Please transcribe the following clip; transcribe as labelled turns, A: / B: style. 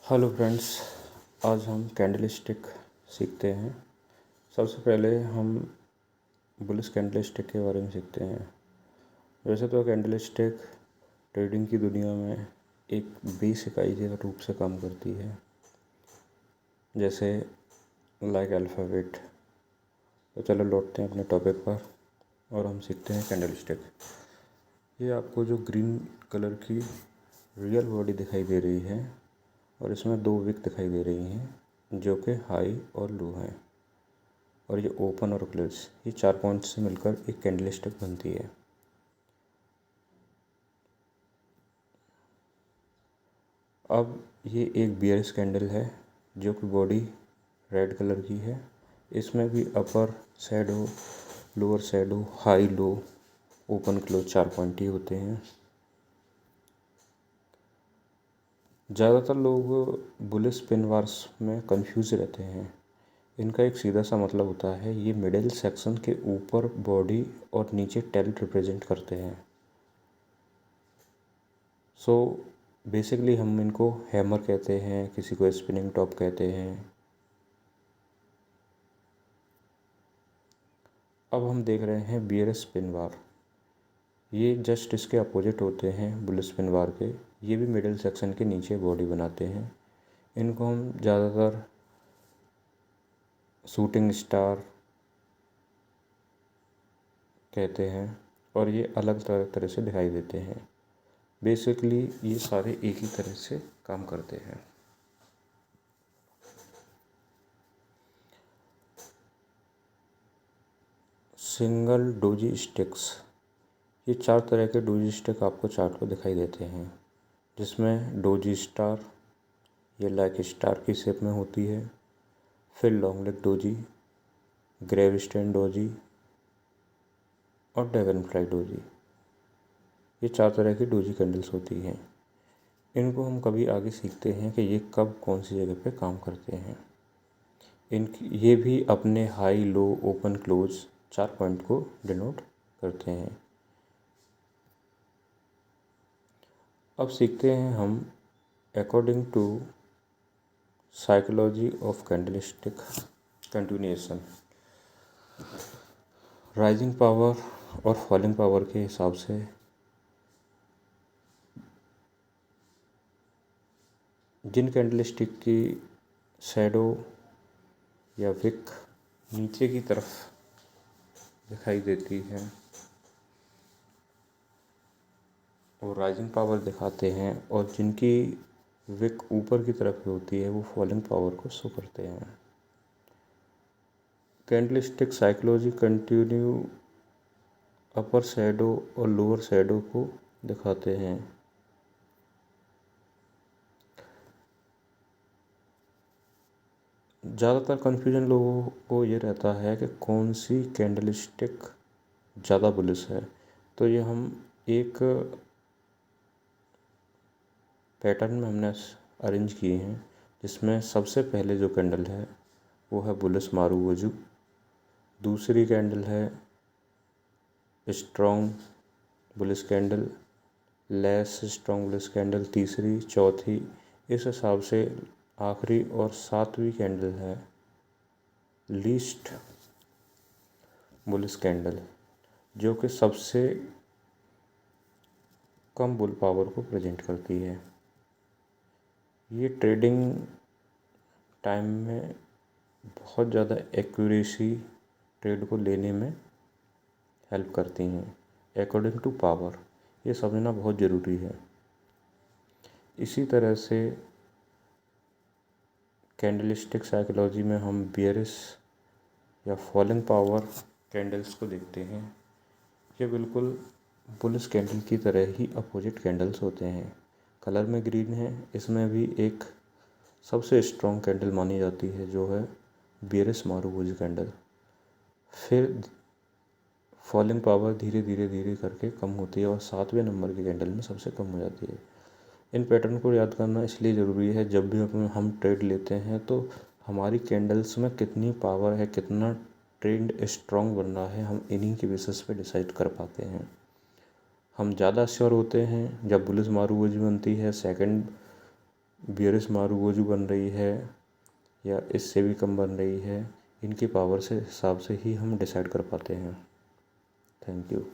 A: Hello friends, आज हम candle stick सीखते हैं। सबसे पहले हम बुलिश कैंडल स्टिक के बारे में सीखते हैं। वैसे तो कैंडल स्टिक ट्रेडिंग की दुनिया में एक बेस इकाई के रूप से काम करती है, जैसे लाइक अल्फ़ाबेट। तो चलो लौटते हैं अपने टॉपिक पर और हम सीखते हैं कैंडल स्टिक। ये आपको जो ग्रीन कलर की रियल बॉडी दिखाई दे रही है और इसमें 2 विक दिखाई दे रही हैं जो कि हाई और लो हैं, और ये ओपन और क्लोज, ये 4 पॉइंट्स से मिलकर एक कैंडल स्टिक बनती है। अब ये एक बियरिश कैंडल है जो कि बॉडी रेड कलर की है। इसमें भी upper shadow, lower shadow, high low, open close 4 point ही होते हैं। ज़्यादातर लोग बुलिश पिन बार्स में कंफ्यूज रहते हैं। इनका एक सीधा सा मतलब होता है, ये मिडिल सेक्शन के ऊपर बॉडी और नीचे टेल रिप्रेजेंट करते हैं। सो बेसिकली हम इनको हैमर कहते हैं, किसी को स्पिनिंग टॉप कहते हैं। अब हम देख रहे हैं बियरिश पिन बार। ये जस्ट इसके अपोजिट होते हैं बुलिश पिन बार के। ये भी मिडिल सेक्शन के नीचे बॉडी बनाते हैं। इनको हम ज़्यादातर शूटिंग स्टार कहते हैं और ये अलग अलग तरह से दिखाई देते हैं। बेसिकली ये सारे एक ही तरह से काम करते हैं। सिंगल डोजी स्टिक्स, ये 4 तरह के डोजी स्टिक आपको चार्ट पर दिखाई देते हैं, जिसमें डोजी स्टार, ये लाइक स्टार की शेप में होती है। फिर long leg doji, gravestone doji और ड्रैगन फ्लाई डोजी। ये 4 तरह की डोजी कैंडल्स होती हैं। इनको हम कभी आगे सीखते हैं कि ये कब कौन सी जगह पे काम करते हैं। ये भी अपने high, low, open, close 4 point को डिनोट करते हैं। अब सीखते हैं हम according to psychology of candle stick continuation. Rising power और फॉलिंग पावर के हिसाब से जिन कैंडल स्टिक की शैडो या विक नीचे की तरफ दिखाई देती है वो राइजिंग पावर दिखाते हैं, और जिनकी विक ऊपर की तरफ होती है वो फॉलिंग पावर को शो करते हैं। कैंडल स्टिक साइकोलॉजी कंटिन्यू अपर शैडो और लोअर शैडो को दिखाते हैं। ज़्यादातर कन्फ्यूजन लोगों को ये रहता है कि कौन सी कैंडल स्टिक ज़्यादा बुलिश है। तो ये हम एक पैटर्न में हमने अरेंज किए हैं, जिसमें सबसे पहले जो कैंडल है वो है बुलिश मारुवोजू। दूसरी कैंडल है strong bullish candle, less strong bullish candle तीसरी, चौथी। इस हिसाब से आखिरी और 7वीं कैंडल है लीस्ट बुलिश कैंडल, जो कि सबसे कम बुल पावर को प्रेजेंट करती है। ये ट्रेडिंग टाइम में बहुत ज़्यादा एक्यूरेसी ट्रेड को लेने में हेल्प करती हैं। अकॉर्डिंग टू पावर, ये समझना बहुत ज़रूरी है। इसी तरह से कैंडल स्टिक साइकोलॉजी में हम बियरिश या फॉलिंग पावर कैंडल्स को देखते हैं। ये बिल्कुल बुलिश कैंडल की तरह ही अपोजिट कैंडल्स होते हैं। कलर में ग्रीन है। इसमें भी एक सबसे स्ट्रॉन्ग कैंडल मानी जाती है जो है बियरिश मारुवोजू कैंडल। फिर फॉलिंग पावर धीरे धीरे धीरे करके कम होती है और 7वें नंबर की कैंडल में सबसे कम हो जाती है। इन पैटर्न को याद करना इसलिए ज़रूरी है, जब भी हम ट्रेड लेते हैं तो हमारी कैंडल्स में कितनी पावर है, कितना ट्रेंड स्ट्रॉन्ग बन रहा है, हम इन्हीं के बेसिस पे डिसाइड कर पाते हैं। हम ज़्यादा श्योर होते हैं जब बुलिश मारुवोजू बनती है, सेकंड बियरिश मारूगोजू बन रही है या इससे भी कम बन रही है, इनकी पावर से हिसाब से ही हम डिसाइड कर पाते हैं। Thank you.